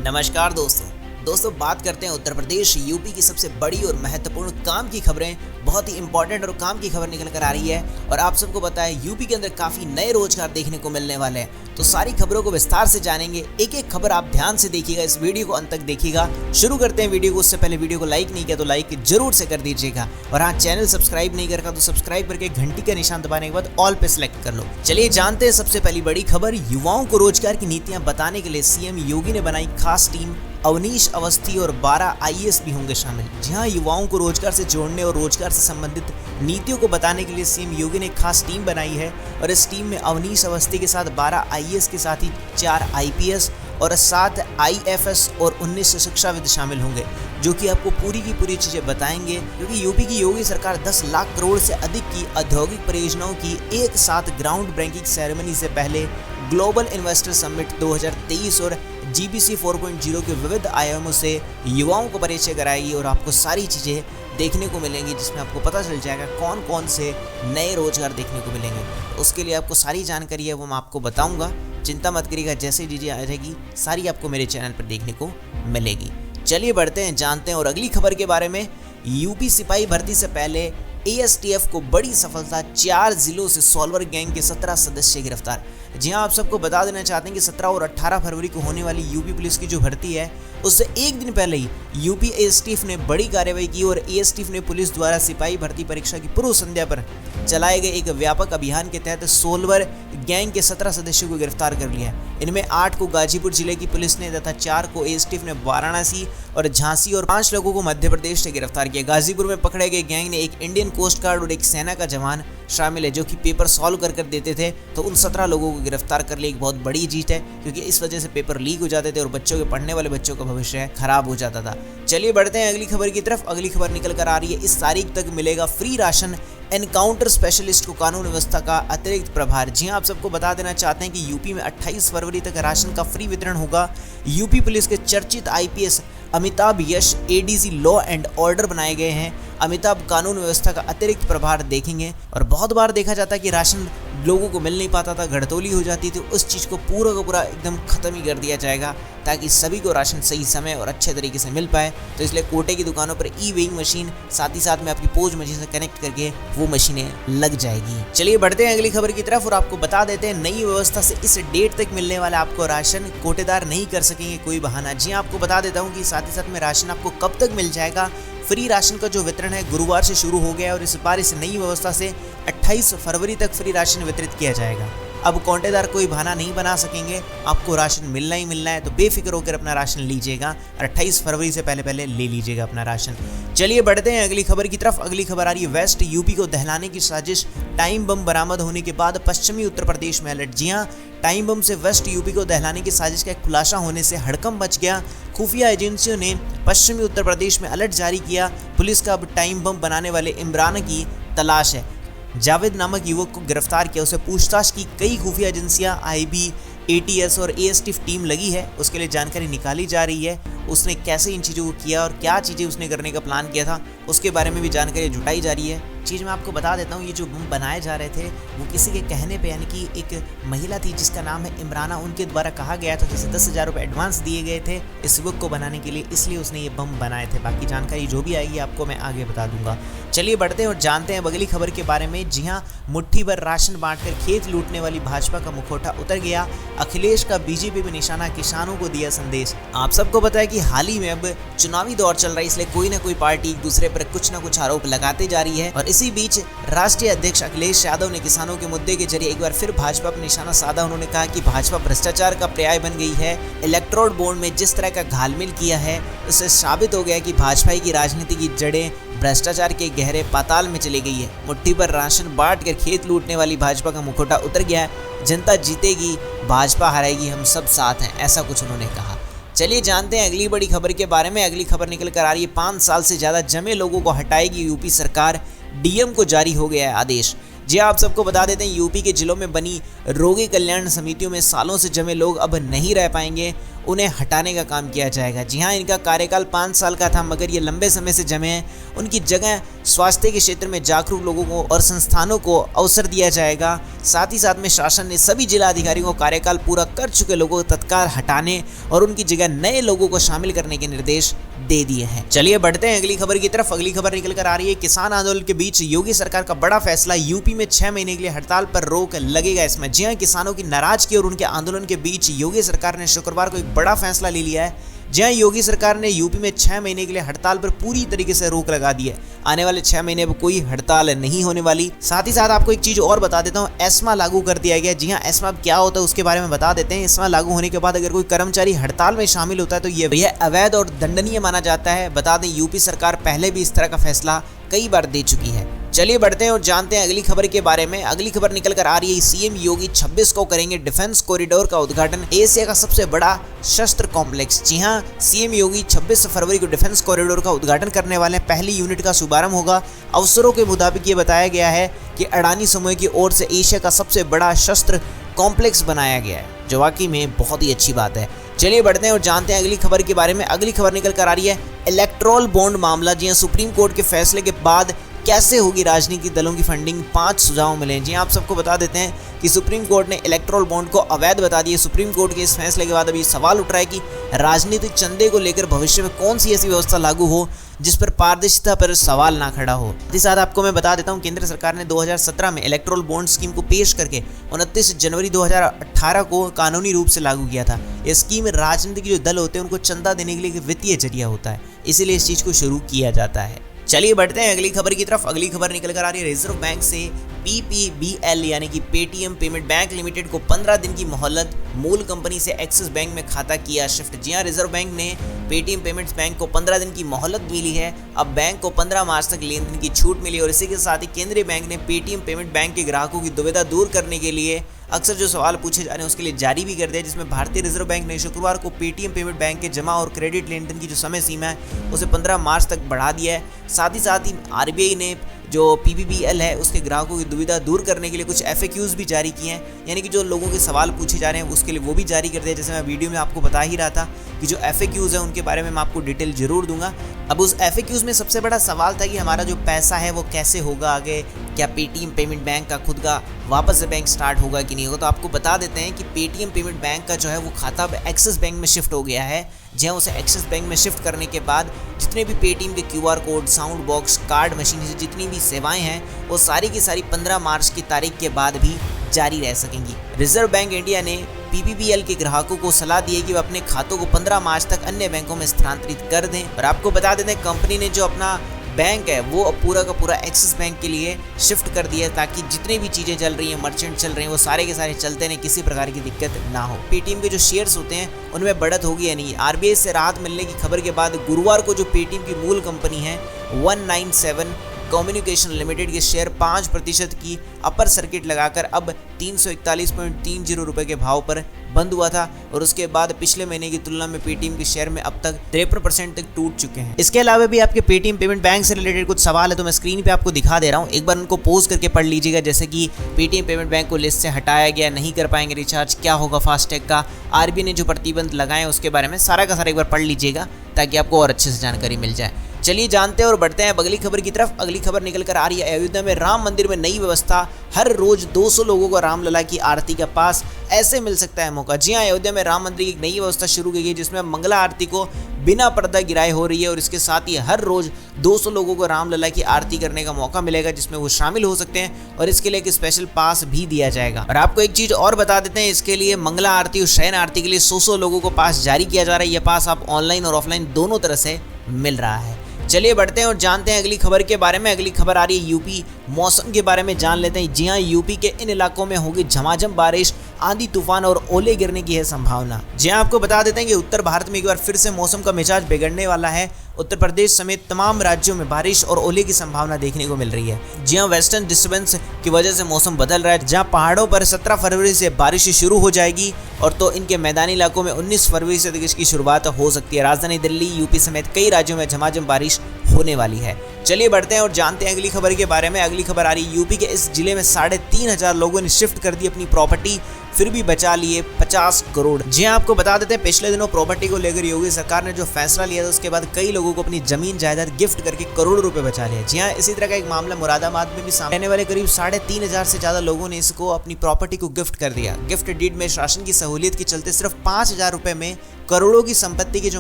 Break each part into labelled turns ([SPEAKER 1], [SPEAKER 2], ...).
[SPEAKER 1] नमस्कार दोस्तों बात करते हैं उत्तर प्रदेश यूपी की सबसे बड़ी और महत्वपूर्ण काम की खबरें। बहुत ही इंपॉर्टेंट और काम की खबर निकल कर आ रही है और आप सबको पता है यूपी के अंदर काफी नए रोजगार देखने को मिलने वाले हैं। तो सारी खबरों को विस्तार से जानेंगे, एक एक खबर आप ध्यान से देखिएगा, इस वीडियो को अंत तक देखिएगा। शुरू करते हैं वीडियो को। उससे पहले वीडियो को लाइक नहीं किया तो लाइक जरूर से कर दीजिएगा और हाँ, चैनल सब्सक्राइब नहीं करता तो सब्सक्राइब करके घंटी का निशान दबाने के बाद ऑल पे सिलेक्ट कर लो। चलिए जानते हैं सबसे पहली बड़ी खबर। युवाओं को रोजगार की नीतियां बताने के लिए सीएम योगी ने बनाई खास टीम। अवनीश अवस्थी और 12 आईएएस भी होंगे शामिल। जी हाँ, युवाओं को रोजगार से जोड़ने और रोजगार से संबंधित नीतियों को बताने के लिए सीएम योगी ने खास टीम बनाई है और इस टीम में अवनीश अवस्थी के साथ 12 आईएएस के साथ ही 4 आईपीएस और 7 आईएफएस और 19 शिक्षाविद शामिल होंगे, जो कि आपको पूरी की पूरी चीजें बताएंगे। क्योंकि यूपी की योगी सरकार 10 लाख करोड़ से अधिक की औद्योगिक परियोजनाओं की एक साथ ग्राउंड ब्रेकिंग सेरेमनी से पहले ग्लोबल इन्वेस्टर समिट 2023 और जीबीसी 4.0 के विविध आयामों से युवाओं को परिचय कराएगी और आपको सारी चीज़ें देखने को मिलेंगी, जिसमें आपको पता चल जाएगा कौन कौन से नए रोजगार देखने को मिलेंगे। उसके लिए आपको सारी जानकारी है वो मैं आपको बताऊंगा, चिंता मत करिएगा। जैसे चीज़ें आ जाएगी सारी आपको मेरे चैनल पर देखने को मिलेगी। चलिए बढ़ते हैं, जानते हैं और अगली खबर के बारे में। यूपी सिपाही भर्ती से पहले एएसटीएफ को बड़ी सफलता, 4 जिलों से सॉल्वर गैंग के 17 सदस्य गिरफ्तार। जी हाँ, आप सबको बता देना चाहते हैं कि 17 और 18 फरवरी को होने वाली यूपी पुलिस की जो भर्ती है उससे एक दिन पहले ही यूपी एएसटीएफ ने बड़ी कार्रवाई की और एएसटीएफ ने पुलिस द्वारा सिपाही भर्ती परीक्षा की पूर्व संध्या पर चलाए गए एक व्यापक अभियान के तहत सोलवर गैंग के 17 सदस्यों को गिरफ्तार कर लिया। इनमें 8 को गाजीपुर जिले की पुलिस ने तथा 4 को एएसटीएफ ने वाराणसी और झांसी और 5 लोगों को मध्य प्रदेश से गिरफ्तार किया। गाजीपुर में पकड़े गए गैंग ने एक इंडियन कोस्ट गार्ड और एक सेना का जवान शामिल है, जो कि पेपर सॉल्व कर देते थे। तो उन 17 लोगों को गिरफ्तार कर लिया, एक बहुत बड़ी जीत है, क्योंकि इस वजह से पेपर लीक हो जाते थे और बच्चों के पढ़ने वाले बच्चों का भविष्य खराब हो जाता था। चलिए बढ़ते हैं अगली खबर की तरफ। अगली खबर निकल कर आ रही है, इस तारीख तक मिलेगा फ्री राशन, एनकाउंटर स्पेशलिस्ट को कानून व्यवस्था का अतिरिक्त प्रभार। जी हाँ, आप सबको बता देना चाहते हैं कि यूपी में 28 फरवरी तक राशन का फ्री वितरण होगा। यूपी पुलिस के चर्चित IPS Amitabh Yash ADG law and order बनाए गए हैं। अमिताभ कानून व्यवस्था का अतिरिक्त प्रभार देखेंगे और बहुत बार देखा जाता है कि राशन लोगों को मिल नहीं पाता था, घड़तोली हो जाती थी। उस चीज़ को पूरा का पूरा एकदम खत्म ही कर दिया जाएगा ताकि सभी को राशन सही समय और अच्छे तरीके से मिल पाए। तो इसलिए कोटे की दुकानों पर ई वेइंग मशीन, साथ ही साथ में आपकी पोज मशीन से कनेक्ट करके वो मशीनें लग जाएगी। चलिए बढ़ते हैं अगली खबर की तरफ और आपको बता देते हैं, नई व्यवस्था से इस डेट तक मिलने वाला आपको राशन कोटेदार नहीं कर सकेंगे कोई बहाना। जी आपको बता देता हूँ कि साथ ही साथ में राशन आपको कब तक मिल जाएगा। फ्री राशन का जो वितरण है गुरुवार से शुरू हो गया है और इस बार इस नई व्यवस्था से 28 फरवरी तक फ्री राशन वितरित किया जाएगा। अब कोटेदार कोई बहाना नहीं बना सकेंगे, आपको राशन मिलना ही मिलना है। तो बेफिक्र होकर अपना राशन लीजिएगा और 28 फरवरी से पहले ले लीजिएगा अपना राशन। चलिए बढ़ते हैं अगली खबर की तरफ। अगली खबर आ रही है, वेस्ट यूपी को दहलाने की साजिश, टाइम बम बरामद होने के बाद पश्चिमी उत्तर प्रदेश में अलर्ट। जी हाँ, टाइम बम से वेस्ट यूपी को दहलाने की साजिश का खुलासा होने से हड़कंप मच गया। खुफिया एजेंसियों ने पश्चिमी उत्तर प्रदेश में अलर्ट जारी किया। पुलिस का अब टाइम बम बनाने वाले इमरान की तलाश है। जावेद नामक युवक को गिरफ्तार किया, उसे पूछताछ की कई खुफिया एजेंसियां, आईबी, एटीएस और एएसटीएफ टीम लगी है। उसके लिए जानकारी निकाली जा रही है, उसने कैसे इन चीज़ों को किया और क्या चीज़ें उसने करने का प्लान किया था, उसके बारे में भी जानकारी जुटाई जा रही है। चीज़ मैं आपको बता देता हूँ, ये जो बम बनाए जा रहे थे वो किसी के कहने पे, यानी कि एक महिला थी जिसका नाम है इमराना, उनके द्वारा कहा गया था, जैसे 10,000 रुपये एडवांस दिए गए थे इस युवक को बनाने के लिए, इसलिए उसने ये बम बनाए थे। बाकी जानकारी जो भी आएगी आपको मैं आगे बता दूंगा। चलिए बढ़ते हैं और जानते हैं अगली खबर के बारे में। जी हाँ, मुट्ठी भर राशन बांटकर खेत लूटने वाली भाजपा का मुखौटा उतर गया। अखिलेश का बीजेपी में निशाना, किसानों को दिया संदेश। आप सबको पता है कि हाल ही में अब चुनावी दौर चल रहा है, इसलिए कोई ना कोई पार्टी एक दूसरे पर कुछ ना कुछ आरोप लगाते जा रही है और इसी बीच राष्ट्रीय अध्यक्ष अखिलेश यादव ने किसानों के मुद्दे के जरिए एक बार फिर भाजपा पर निशाना साधा। उन्होंने कहा कि भाजपा भ्रष्टाचार का पर्याय बन गई है। इलेक्टोरल बॉन्ड में जिस तरह का घालमेल किया है उससे साबित हो गया कि भाजपा की राजनीति की जड़ें भ्रष्टाचार के गहरे पाताल में चली गई है। मुट्ठी पर राशन बांट कर खेत लूटने वाली भाजपा का मुखौटा उतर गया है। जनता जीतेगी, भाजपा हारेगी, हम सब साथ हैं, ऐसा कुछ उन्होंने कहा। चलिए जानते हैं अगली बड़ी खबर के बारे में। अगली खबर निकल कर आ रही है, 5 साल से ज़्यादा जमे लोगों को हटाएगी यूपी सरकार, डीएम को जारी हो गया है आदेश। जी आप सबको बता देते हैं, यूपी के जिलों में बनी रोगी कल्याण समितियों में सालों से जमे लोग अब नहीं रह पाएंगे। उन्हें हटाने का काम किया जाएगा। जी हाँ, इनका कार्यकाल 5 साल का था, मगर ये लंबे समय से जमे हैं। उनकी जगह स्वास्थ्य के क्षेत्र में जागरूक लोगों को और संस्थानों को अवसर दिया जाएगा। साथ ही साथ में शासन ने सभी जिला अधिकारियों को कार्यकाल पूरा कर चुके लोगों को तत्काल हटाने और उनकी जगह नए लोगों को शामिल करने के निर्देश दे दिए हैं। चलिए बढ़ते हैं अगली खबर की तरफ। अगली खबर निकल कर आ रही है किसान आंदोलन के बीच योगी सरकार का बड़ा फैसला, यूपी में 6 महीने के लिए हड़ताल पर रोक लगेगा। इसमें जी हां, किसानों की नाराजगी और उनके आंदोलन के बीच योगी सरकार ने शुक्रवार को एक बड़ा फैसला ले लिया है। जहां योगी सरकार ने यूपी में 6 महीने के लिए हड़ताल पर पूरी तरीके से रोक लगा दी है। आने वाले 6 महीने में कोई हड़ताल नहीं होने वाली। साथ ही साथ आपको एक चीज और बता देता हूं, एस्मा लागू कर दिया गया। जी हां, एस्मा क्या होता है उसके बारे में बता देते हैं। एस्मा लागू होने के बाद अगर कोई कर्मचारी हड़ताल में शामिल होता है तो यह अवैध और दंडनीय माना जाता है। बता दें, यूपी सरकार पहले भी इस तरह का फैसला कई बार दे चुकी है। चलिए बढ़ते हैं और जानते हैं अगली खबर के बारे में। अगली खबर निकल कर आ रही है, सीएम योगी 26 को करेंगे डिफेंस कॉरिडोर का उद्घाटन, एशिया का सबसे बड़ा शस्त्र कॉम्प्लेक्स। जी हां, सीएम योगी 26 फरवरी को डिफेंस कॉरिडोर का उद्घाटन करने वाले हैं। पहली यूनिट का शुभारंभ होगा। अफसरों के मुताबिक ये बताया गया है कि अडानी समूह की ओर से एशिया का सबसे बड़ा शस्त्र कॉम्प्लेक्स बनाया गया है, जो वाकई में बहुत ही अच्छी बात है। चलिए बढ़ते हैं और जानते हैं अगली खबर के बारे में। अगली खबर निकल कर आ रही है, इलेक्टोरल बॉन्ड मामला। जी हां, सुप्रीम कोर्ट के फैसले के बाद कैसे होगी राजनीतिक दलों की फंडिंग, 5 सुझाव मिले। जी आप सबको बता देते हैं कि सुप्रीम कोर्ट ने इलेक्टोरल बॉन्ड को अवैध बता दिया। सुप्रीम कोर्ट के इस फैसले के बाद अभी सवाल उठ रहा है कि राजनीतिक चंदे को लेकर भविष्य में कौन सी ऐसी व्यवस्था लागू हो जिस पर पारदर्शिता पर सवाल ना खड़ा हो। इसी साथ आपको मैं बता देता हूं, केंद्र सरकार ने 2017 में इलेक्टोरल बॉन्ड स्कीम को पेश करके 29 जनवरी 2018 को कानूनी रूप से लागू किया था। यह स्कीम राजनीतिक जो दल होते हैं उनको चंदा देने के लिए एक वित्तीय जरिया होता है, इसीलिए इस चीज को शुरू किया जाता है। चलिए बढ़ते हैं अगली खबर की तरफ। अगली खबर निकल कर आ रही है, रिजर्व बैंक से PPBL यानी कि पेटीएम पेमेंट बैंक लिमिटेड को 15 दिन की मोहलत, मूल कंपनी से एक्सिस बैंक में खाता किया शिफ्ट। जी हां, रिजर्व बैंक ने पेटीएम पेमेंट्स बैंक को 15 दिन की मोहलत मिली है। अब बैंक को 15 मार्च तक लेन देन की छूट मिली और इसी के साथ ही केंद्रीय बैंक ने पेटीएम पेमेंट बैंक के ग्राहकों की दुविधा दूर करने के लिए अक्सर जो सवाल पूछे जा रहे हैं उसके लिए जारी भी कर दिया, जिसमें भारतीय रिजर्व बैंक ने शुक्रवार को पेटीएम पेमेंट बैंक के जमा और क्रेडिट लेन देन की जो समय सीमा है उसे 15 मार्च तक बढ़ा दिया है। साथ ही आरबीआई ने जो PPBL है उसके ग्राहकों की दुविधा दूर करने के लिए कुछ FAQs भी जारी किए हैं, यानी कि जो लोगों के सवाल पूछे जा रहे हैं उसके लिए वो भी जारी कर दिया। जैसे मैं वीडियो में आपको बता ही रहा था कि जो FAQs है उनके बारे में मैं आपको डिटेल जरूर दूंगा। अब उस FAQs में सबसे बड़ा सवाल था कि हमारा जो पैसा है वो कैसे होगा आगे, क्या पेटीएम पेमेंट बैंक का खुद का वापस से बैंक स्टार्ट होगा कि नहीं होगा। तो आपको बता देते हैं कि पेटीएम पेमेंट बैंक का जो है वो खाता अब एक्सिस बैंक में शिफ्ट हो गया है। जहाँ उसे एक्सिस बैंक में शिफ्ट करने के बाद जितने भी पेटीएम के QR code, sound box, card machine से जितनी भी सेवाएं हैं वो सारी की सारी 15 मार्च की तारीख के बाद भी जारी रह सकेंगी। रिजर्व बैंक इंडिया ने PPBL के ग्राहकों को सलाह दी है कि वे अपने खातों को 15 मार्च तक अन्य बैंकों में स्थानांतरित कर दें। और आपको बता देते हैं, कंपनी ने जो अपना बैंक है वो अब पूरा का पूरा एक्सिस बैंक के लिए शिफ्ट कर दिया है, ताकि जितनी भी चीज़ें चल रही हैं, मर्चेंट चल रहे हैं, वो सारे के सारे चलते रहें, किसी प्रकार की दिक्कत ना हो। पेटीएम के जो शेयर्स होते हैं उनमें बढ़त होगी या नहीं। आरबीआई से राहत मिलने की खबर के बाद गुरुवार को जो पेटीएम की मूल कंपनी है 197 कम्युनिकेशन लिमिटेड के शेयर 5% की अपर सर्किट लगाकर अब 341.30 रुपए के भाव पर बंद हुआ था और उसके बाद पिछले महीने की तुलना में पेटीएम के शेयर में अब तक 53% तक टूट चुके हैं। इसके अलावा भी आपके पेटीएम पेमेंट बैंक से रिलेटेड कुछ सवाल है तो मैं स्क्रीन पे आपको दिखा दे रहा हूँ, एक बार उनको पोज करके पढ़ लीजिएगा। जैसे कि पेटीएम पेमेंट बैंक को लिस्ट से हटाया गया, नहीं कर पाएंगे रिचार्ज, क्या होगा फास्टैग का, आरबीआई ने जो प्रतिबंध लगाए उसके बारे में सारा का सारा एक बार पढ़ लीजिएगा ताकि आपको और अच्छे से जानकारी मिल जाए। चलिए जानते हैं और बढ़ते हैं अगली खबर की तरफ। अगली खबर निकल कर आ रही है, अयोध्या में राम मंदिर में नई व्यवस्था, हर रोज 200 लोगों को रामलला की आरती का पास, ऐसे मिल सकता है मौका। जी हां, अयोध्या में राम मंदिर की एक नई व्यवस्था शुरू की गई जिसमें मंगला आरती को बिना पर्दा गिराए हो रही है और इसके साथ ही हर रोज 200 लोगों को रामलला की आरती करने का मौका मिलेगा जिसमें वो शामिल हो सकते हैं और इसके लिए एक स्पेशल पास भी दिया जाएगा। और आपको एक चीज और बता देते हैं, इसके लिए मंगला आरती और शयन आरती के लिए 100 लोगों को पास जारी किया जा रहा है। यह पास आप ऑनलाइन और ऑफलाइन दोनों तरह से मिल रहा है। चलिए बढ़ते हैं और जानते हैं अगली खबर के बारे में। अगली खबर आ रही है यूपी, मौसम के बारे में जान लेते हैं। जी हां, यूपी के इन इलाकों में होगी झमाझम बारिश, आंधी तूफान और ओले गिरने की है संभावना। जी हां, आपको बता देते हैं कि उत्तर भारत में एक बार फिर से मौसम का मिजाज बिगड़ने वाला है। उत्तर प्रदेश समेत तमाम राज्यों में बारिश और ओले की संभावना देखने को मिल रही है। जी हां, वेस्टर्न डिस्टर्बेंस की वजह से मौसम बदल रहा है। जहां पहाड़ों पर 17 फरवरी से बारिश शुरू हो जाएगी और तो इनके मैदानी इलाकों में 19 फरवरी से इसकी शुरुआत हो सकती है। राजधानी दिल्ली, यूपी समेत कई राज्यों में झमाझम बारिश होने वाली है। चलिए बढ़ते हैं और जानते हैं अगली खबर के बारे में। अगली खबर आ रही है, यूपी के इस जिले में 3,500 लोगों ने शिफ्ट कर दी अपनी प्रॉपर्टी, फिर भी बचा लिए 50 करोड़। जी हाँ, आपको बता देते हैं पिछले दिनों प्रॉपर्टी को लेकर योगी सरकार ने जो फैसला लिया था उसके बाद कई लोगों को अपनी जमीन जायदाद गिफ्ट करके करोड़ों रुपए बचा लिया। जी हाँ, इसी तरह का एक मामला मुरादाबाद में भी सामने आने वाले करीब 3,500 से ज्यादा लोगों ने इसको अपनी प्रॉपर्टी को गिफ्ट कर दिया। गिफ्ट डीड में शासन की सहूलियत के चलते सिर्फ 5,000 रुपए में करोड़ों की संपत्ति के जो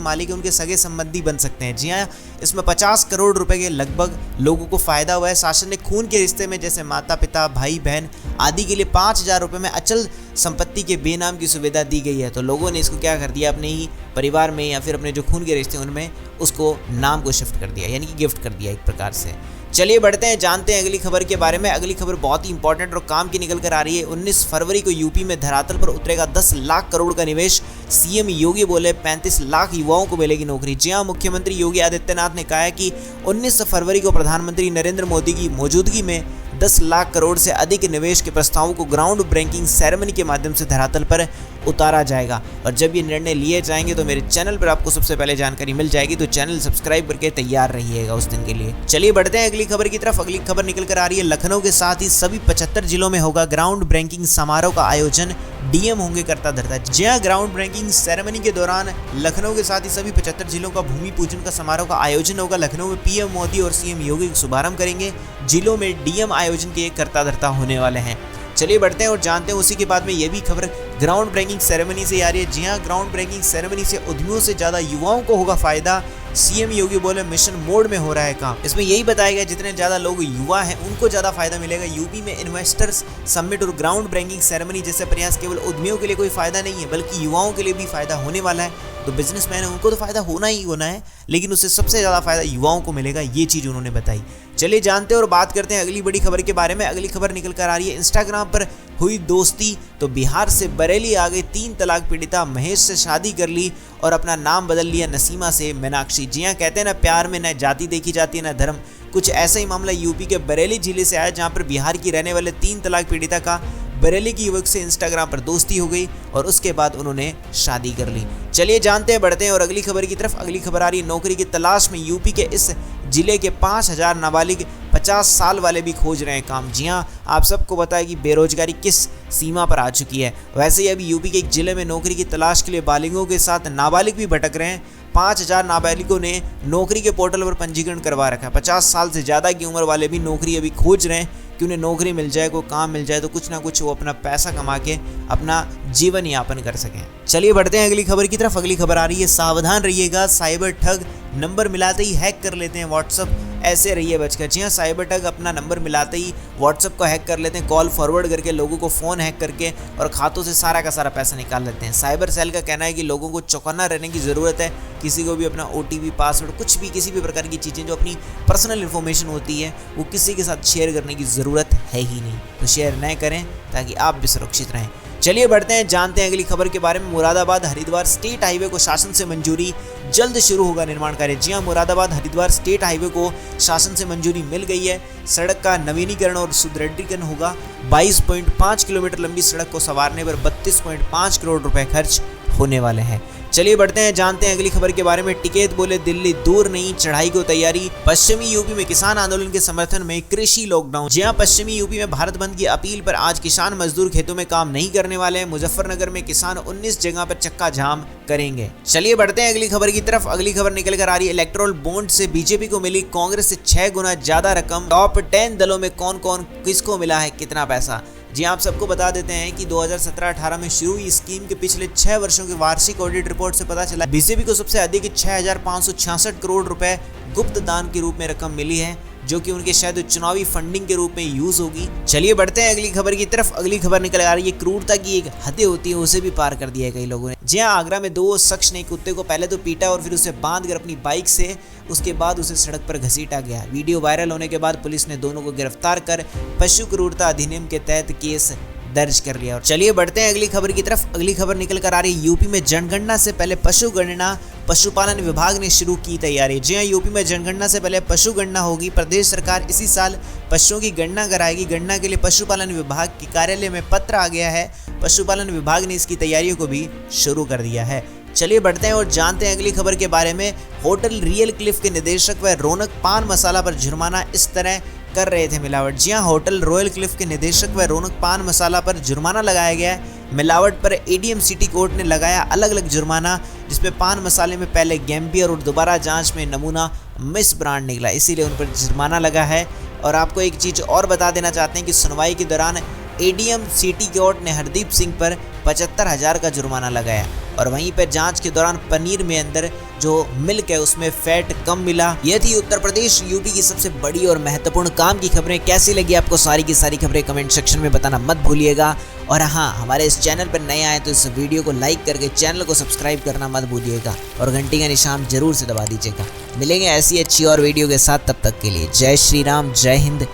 [SPEAKER 1] मालिक है उनके सगे संबंधी बन सकते हैं। जी हाँ, इसमें 50 करोड़ रुपए के लगभग लोगों को फायदा हुआ है। शासन ने खून के रिश्ते में जैसे माता पिता भाई बहन आदि के लिए 5,000 रुपए में अचल संपत्ति के बेनाम की सुविधा दी गई है। तो लोगों ने इसको क्या कर दिया, अपने ही परिवार में या फिर अपने जो खून के रिश्ते हैं उनमें उसको नाम को शिफ्ट कर दिया, यानी कि गिफ्ट कर दिया एक प्रकार से। चलिए बढ़ते हैं, जानते हैं अगली खबर के बारे में। अगली खबर बहुत ही इंपॉर्टेंट और काम की निकल कर आ रही है। 19 फरवरी को यूपी में धरातल पर उतरेगा 10 लाख करोड़ का निवेश। सीएम योगी बोले 35 लाख युवाओं को मिलेगी नौकरी। जी हां, मुख्यमंत्री योगी आदित्यनाथ ने कहा है कि 19 फरवरी को प्रधानमंत्री नरेंद्र मोदी की मौजूदगी में 10 लाख करोड़ से अधिक निवेश के प्रस्तावों को ग्राउंड ब्रेकिंग सेरेमनी के माध्यम से धरातल पर उतारा जाएगा। और जब ये निर्णय लिए जाएंगे तो मेरे चैनल पर आपको सबसे पहले जानकारी मिल जाएगी, तो चैनल सब्सक्राइब करके तैयार रहिएगा उस दिन के लिए। चलिए बढ़ते हैं अगली खबर की तरफ। अगली खबर निकल कर आ रही है, लखनऊ के साथ ही सभी 75 जिलों में होगा ग्राउंड ब्रेकिंग समारोह का आयोजन। डीएम होंगे करता धरता। जी हां, ग्राउंड ब्रेकिंग सेरेमनी के दौरान लखनऊ के साथ ही सभी 75 जिलों का भूमि पूजन का समारोह का आयोजन होगा। लखनऊ में पीएम मोदी और सीएम योगी शुभारंभ करेंगे। जिलों में डीएम आयोजन के करता धरता होने वाले हैं। चलिए बढ़ते हैं और जानते हैं उसी के बाद में ये भी खबर ग्राउंड ब्रेकिंग सेरेमनी से आ रही है। जी हां, ग्राउंड ब्रेकिंग सेरेमनी से उद्यमियों से ज्यादा युवाओं को होगा फायदा। सीएम योगी बोले मिशन मोड में हो रहा है काम। इसमें यही बताया गया जितने ज्यादा लोग युवा हैं उनको ज्यादा फायदा मिलेगा। यूपी में इन्वेस्टर्स समिट और ग्राउंड ब्रेकिंग सेरेमनी जैसे प्रयास केवल उद्यमियों के लिए कोई फायदा नहीं है, बल्कि युवाओं के लिए भी फायदा होने वाला है। तो बिजनेसमैन है उनको तो फायदा होना ही होना है, लेकिन उससे सबसे ज्यादा फायदा युवाओं को मिलेगा, ये चीज उन्होंने बताई। चलिए जानते हैं और बात करते हैं अगली बड़ी खबर के बारे में। अगली खबर निकल कर आ रही है, इंस्टाग्राम पर हुई दोस्ती तो बिहार से बरेली आ गई 3 तलाक पीड़िता। महेश से शादी कर ली और अपना नाम बदल लिया नसीमा से मीनाक्षी। जी हां, कहते हैं ना प्यार में न जाति देखी जाती है न धर्म। कुछ ऐसा ही मामला यूपी के बरेली जिले से आया, जहां पर बिहार की रहने वाले 3 तलाक पीड़िता का बरेली की युवक से इंस्टाग्राम पर दोस्ती हो गई और उसके बाद उन्होंने शादी कर ली। चलिए जानते हैं बढ़ते हैं और अगली खबर की तरफ। अगली खबर आ रही है, नौकरी की तलाश में यूपी के इस जिले के 5,000 नाबालिग 50 साल वाले भी खोज रहे हैं काम। जी हां, आप सबको पता है कि बेरोजगारी किस सीमा पर आ चुकी है। वैसे ही अभी यूपी के एक जिले में नौकरी की तलाश के लिए बालिगों के साथ नाबालिग भी भटक रहे हैं। 5,000 नाबालिगों ने नौकरी के पोर्टल पर पंजीकरण करवा रखा है। 50 साल से ज़्यादा की उम्र वाले भी नौकरी अभी खोज रहे हैं कि उन्हें नौकरी मिल जाए, कोई काम मिल जाए तो कुछ ना कुछ वो अपना पैसा कमा के अपना जीवन यापन कर सकें। चलिए बढ़ते हैं अगली खबर की तरफ। अगली खबर आ रही है, सावधान रहिएगा, साइबर ठग नंबर मिलाते ही हैक कर लेते हैं व्हाट्सएप, ऐसे रहिए बचकर। जी हाँ, साइबर ठग अपना नंबर मिलाते ही व्हाट्सएप को हैक कर लेते हैं, कॉल फॉरवर्ड करके लोगों को फ़ोन हैक करके और खातों से सारा का सारा पैसा निकाल लेते हैं। साइबर सेल का कहना है कि लोगों को चौकन्ना रहने की ज़रूरत है। किसी को भी अपना OTP पासवर्ड कुछ भी किसी भी प्रकार की चीज़ें जो अपनी पर्सनल इन्फॉर्मेशन होती है वो किसी के साथ शेयर करने की ज़रूरत है ही नहीं, तो शेयर न करें ताकि आप भी सुरक्षित रहें। चलिए बढ़ते हैं, जानते हैं अगली खबर के बारे में। मुरादाबाद हरिद्वार स्टेट हाईवे को शासन से मंजूरी, जल्द शुरू होगा निर्माण कार्य। जी हां, मुरादाबाद हरिद्वार स्टेट हाईवे को शासन से मंजूरी मिल गई है। सड़क का नवीनीकरण और सुदृढ़ीकरण होगा। 22.5 किलोमीटर लंबी सड़क को संवारने पर 32.5 करोड़ रुपए खर्च होने वाले हैं। चलिए बढ़ते हैं, जानते हैं अगली खबर के बारे में। टिकैत बोले दिल्ली दूर नहीं, चढ़ाई को तैयारी। पश्चिमी यूपी में किसान आंदोलन के समर्थन में कृषि लॉकडाउन। जी हां, पश्चिमी यूपी में भारत बंद की अपील पर आज किसान मजदूर खेतों में काम नहीं करने वाले हैं। मुजफ्फरनगर में किसान 19 जगह पर चक्का जाम करेंगे। चलिए बढ़ते हैं अगली खबर की तरफ। अगली खबर निकल कर आ रही है, इलेक्टोरल बॉन्ड से बीजेपी को मिली कांग्रेस से 6 गुना ज्यादा रकम। टॉप 10 दलों में कौन कौन किसको मिला है कितना पैसा। जी आप सबको बता देते हैं कि 2017-18 में शुरू हुई स्कीम के पिछले 6 वर्षों की वार्षिक ऑडिट रिपोर्ट से पता चला बीजेपी को सबसे अधिक 6,566 करोड़ रुपए गुप्त दान के रूप में रकम मिली है, जो कि उनके शायद चुनावी फंडिंग के रूप में यूज होगी। चलिए बढ़ते हैं अगली खबर की तरफ। अगली खबर निकल आ रही है, क्रूरता की एक हद होती है उसे भी पार कर दिया है कई लोगों ने। जी हाँ, आगरा में 2 शख्स ने कुत्ते को पहले तो पीटा और फिर उसे बांधकर अपनी बाइक से उसके बाद उसे सड़क पर घसीटा गया। वीडियो वायरल होने के बाद पुलिस ने दोनों को गिरफ्तार कर पशु क्रूरता अधिनियम के तहत केस दर्ज कर लिया। और चलिए बढ़ते हैं अगली खबर की तरफ। अगली खबर निकल कर आ रही है, यूपी में जनगणना से पहले पशु गणना, पशुपालन विभाग ने शुरू की तैयारी। जी हाँ, यूपी में जनगणना से पहले पशु गणना होगी। प्रदेश सरकार इसी साल पशुओं की गणना कराएगी। गणना के लिए पशुपालन विभाग के कार्यालय में पत्र आ गया है। पशुपालन विभाग ने इसकी तैयारियों को भी शुरू कर दिया है। चलिए बढ़ते हैं और जानते हैं अगली खबर के बारे में। होटल रियल क्लिफ के निदेशक व रौनक पान मसाला पर जुर्माना इस तरह कर रहे थे मिलावट। जी हाँ, होटल रॉयल क्लिफ के निदेशक व रौनक पान मसाला पर जुर्माना लगाया गया है। मिलावट पर एडीएम सिटी कोर्ट ने लगाया अलग अलग जुर्माना, जिसपे पान मसाले में पहले गैम्बियर और दोबारा जांच में नमूना मिस ब्रांड निकला, इसीलिए उन पर जुर्माना लगा है। और आपको एक चीज़ और बता देना चाहते हैं कि सुनवाई के दौरान एडीएम सिटी कोर्ट ने हरदीप सिंह पर 75,000 का जुर्माना लगाया। और वहीं पर जांच के दौरान पनीर में अंदर जो मिल्क है उसमें फैट कम मिला। ये थी उत्तर प्रदेश यूपी की सबसे बड़ी और महत्वपूर्ण काम की खबरें। कैसी लगी आपको सारी की सारी खबरें कमेंट सेक्शन में बताना मत भूलिएगा। और हाँ, हमारे इस चैनल पर नए आए तो इस वीडियो को लाइक करके चैनल को सब्सक्राइब करना मत भूलिएगा और घंटी का निशान जरूर से दबा दीजिएगा। मिलेंगे ऐसी अच्छी और वीडियो के साथ, तब तक के लिए जय श्री राम, जय हिंद,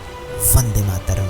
[SPEAKER 1] वंदे मातरम।